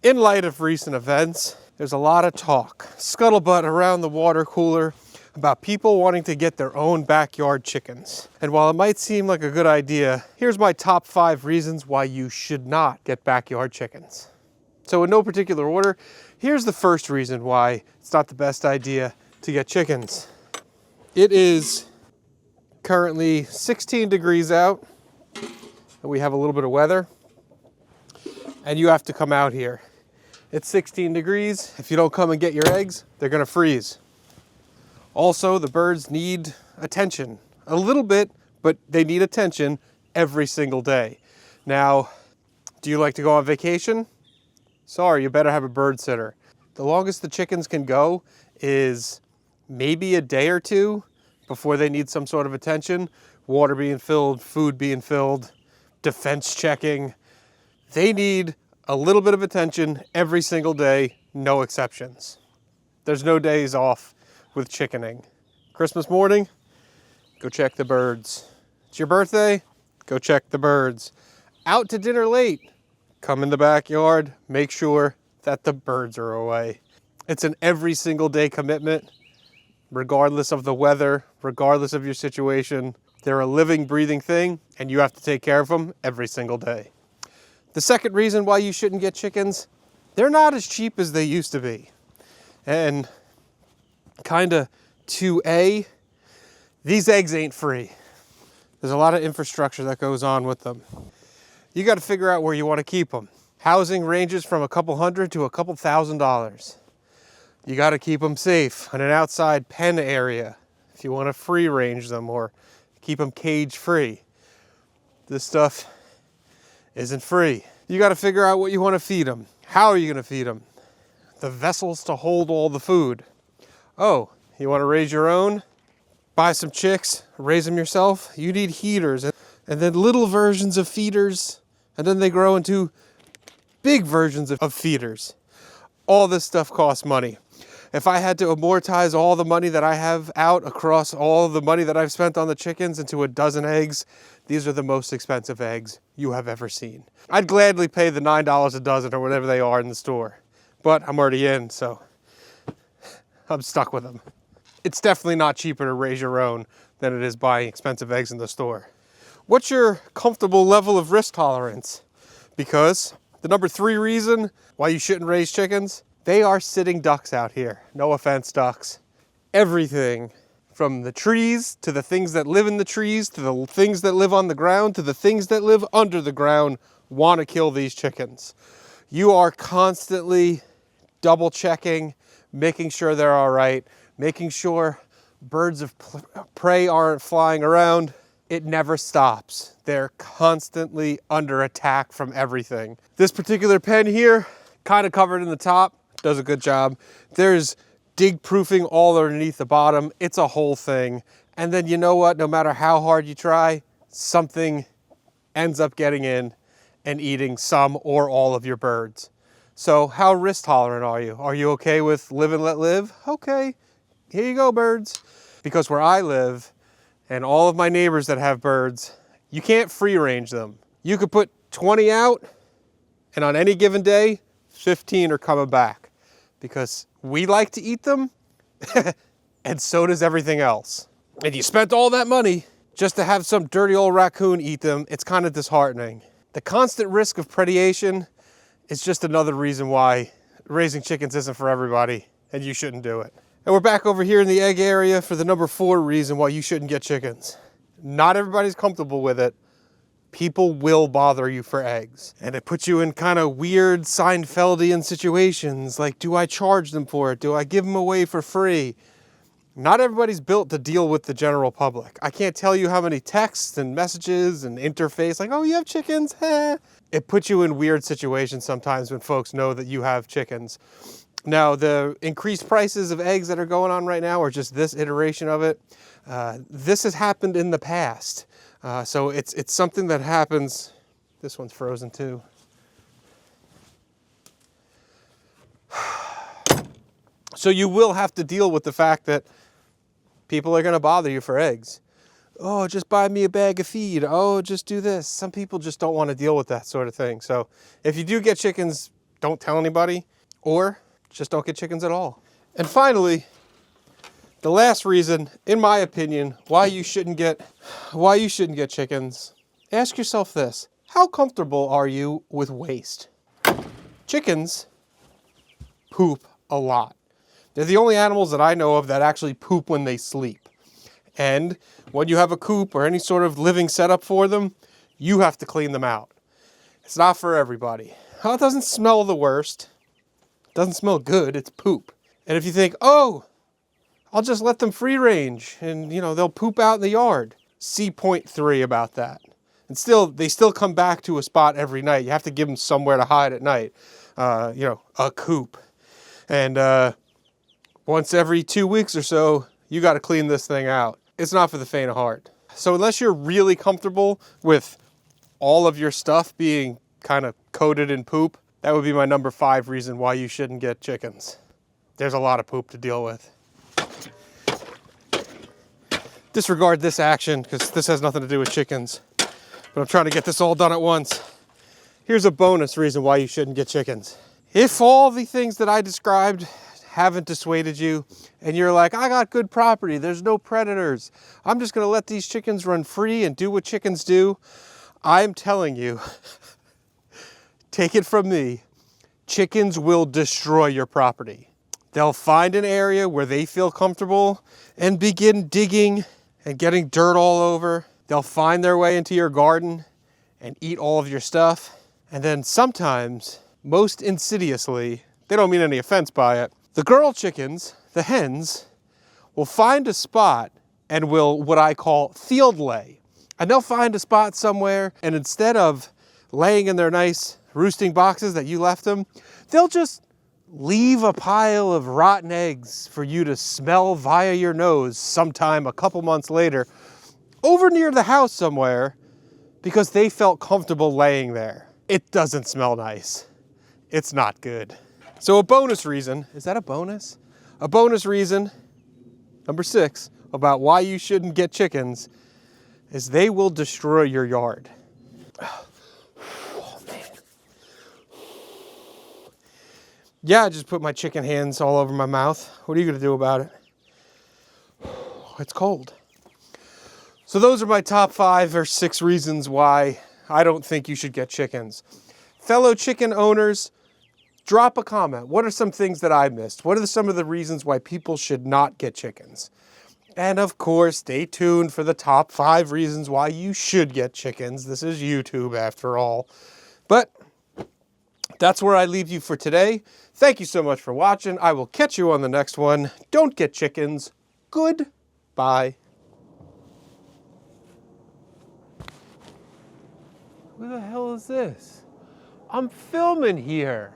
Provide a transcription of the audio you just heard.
In light of recent events, there's a lot of talk, scuttlebutt around the water cooler about people wanting to get their own backyard chickens. And while it might seem like a good idea, here's my top 5 reasons why you should not get backyard chickens. So in no particular order, here's the first reason why it's not the best idea to get chickens. It is currently 16 degrees out, and we have a little bit of weather, and you have to come out here. It's 16 degrees. If you don't come and get your eggs, they're gonna freeze. Also, the birds need attention. A little bit, but they need attention every single day. Now, do you like to go on vacation? Sorry, you better have a bird sitter. The longest the chickens can go is maybe a day or two before they need some sort of attention. Water being filled, food being filled, defense checking. They need a little bit of attention every single day, no exceptions. There's no days off with chickening. Christmas morning, go check the birds. It's your birthday, go check the birds. Out to dinner late, come in the backyard, make sure that the birds are away. It's an every single day commitment, regardless of the weather, regardless of your situation. They're a living, breathing thing, and you have to take care of them every single day. The second reason why you shouldn't get chickens, they're not as cheap as they used to be. And kinda 2A, these eggs ain't free. There's a lot of infrastructure that goes on with them. You gotta figure out where you wanna keep them. Housing ranges from a couple $100 to a couple $1,000. You gotta keep them safe in an outside pen area if you wanna free range them or keep them cage free. This stuff isn't free. You gotta figure out what you wanna feed them. How are you gonna feed them? The vessels to hold all the food. Oh, you wanna raise your own? Buy some chicks, raise them yourself. You need heaters and then little versions of feeders, and then they grow into big versions of feeders. All this stuff costs money. If I had to amortize all the money that I have out across all the money that I've spent on the chickens into a dozen eggs, these are the most expensive eggs you have ever seen. I'd gladly pay the $9 a dozen or whatever they are in the store, but I'm already in, so I'm stuck with them. It's definitely not cheaper to raise your own than it is buying expensive eggs in the store. What's your comfortable level of risk tolerance? Because the number 3 reason why you shouldn't raise chickens, they are sitting ducks out here. No offense, ducks. Everything from the trees to the things that live in the trees to the things that live on the ground to the things that live under the ground want to kill these chickens. You are constantly double checking, making sure they're all right, making sure birds of prey aren't flying around. It never stops. They're constantly under attack from everything. This particular pen here, kind of covered in the top, does a good job. There's dig proofing all underneath the bottom. It's a whole thing. And then you know what? No matter how hard you try, something ends up getting in and eating some or all of your birds. So how risk tolerant are you? Are you okay with live and let live? Okay, here you go, birds. Because where I live, and all of my neighbors that have birds, you can't free range them. You could put 20 out, and on any given day, 15 are coming back. Because we like to eat them, and so does everything else. And you spent all that money just to have some dirty old raccoon eat them. It's kind of disheartening. The constant risk of predation is just another reason why raising chickens isn't for everybody, and you shouldn't do it. And we're back over here in the egg area for the number 4 reason why you shouldn't get chickens. Not everybody's comfortable with it. People will bother you for eggs. And it puts you in kind of weird Seinfeldian situations, like, do I charge them for it? Do I give them away for free? Not everybody's built to deal with the general public. I can't tell you how many texts and messages and interface, like, oh, you have chickens? It puts you in weird situations sometimes when folks know that you have chickens. Now, the increased prices of eggs that are going on right now are just this iteration of it. This has happened in the past. So it's something that happens. This one's frozen too. So you will have to deal with the fact that people are going to bother you for eggs. Oh, just buy me a bag of feed. Oh, just do this. Some people just don't want to deal with that sort of thing. So if you do get chickens, don't tell anybody, or just don't get chickens at all. And finally, the last reason, in my opinion, why you shouldn't get chickens, ask yourself this: how comfortable are you with waste? Chickens poop a lot. They're the only animals that I know of that actually poop when they sleep. And when you have a coop or any sort of living setup for them, you have to clean them out. It's not for everybody. Well, it doesn't smell the worst. It doesn't smell good, it's poop. And if you think, oh, I'll just let them free range and, they'll poop out in the yard. See point 3 about that. And they still come back to a spot every night. You have to give them somewhere to hide at night. A coop. And once every 2 weeks or so, you got to clean this thing out. It's not for the faint of heart. So unless you're really comfortable with all of your stuff being kind of coated in poop, that would be my number 5 reason why you shouldn't get chickens. There's a lot of poop to deal with. Disregard this action because this has nothing to do with chickens. But I'm trying to get this all done at once. Here's a bonus reason why you shouldn't get chickens. If all the things that I described haven't dissuaded you, and you're like, I got good property, there's no predators, I'm just gonna let these chickens run free and do what chickens do, I'm telling you, take it from me, chickens will destroy your property. They'll find an area where they feel comfortable and begin digging and getting dirt all over. They'll find their way into your garden and eat all of your stuff. And then sometimes, most insidiously, they don't mean any offense by it, the girl chickens, the hens, will find a spot and will what I call field lay. And they'll find a spot somewhere, and instead of laying in their nice roosting boxes that you left them, they'll just leave a pile of rotten eggs for you to smell via your nose sometime a couple months later over near the house somewhere because they felt comfortable laying there. It doesn't smell nice. It's not good. So a bonus reason, is that a bonus? A bonus reason, number 6, about why you shouldn't get chickens is they will destroy your yard. Oh, man. Yeah, I just put my chicken hands all over my mouth. What are you gonna do about it? It's cold. So those are my top 5 or 6 reasons why I don't think you should get chickens. Fellow chicken owners, drop a comment. What are some things that I missed? What are some of the reasons why people should not get chickens? And of course, stay tuned for the top 5 reasons why you should get chickens. This is YouTube after all. But that's where I leave you for today. Thank you so much for watching. I will catch you on the next one. Don't get chickens. Goodbye. Who the hell is this? I'm filming here.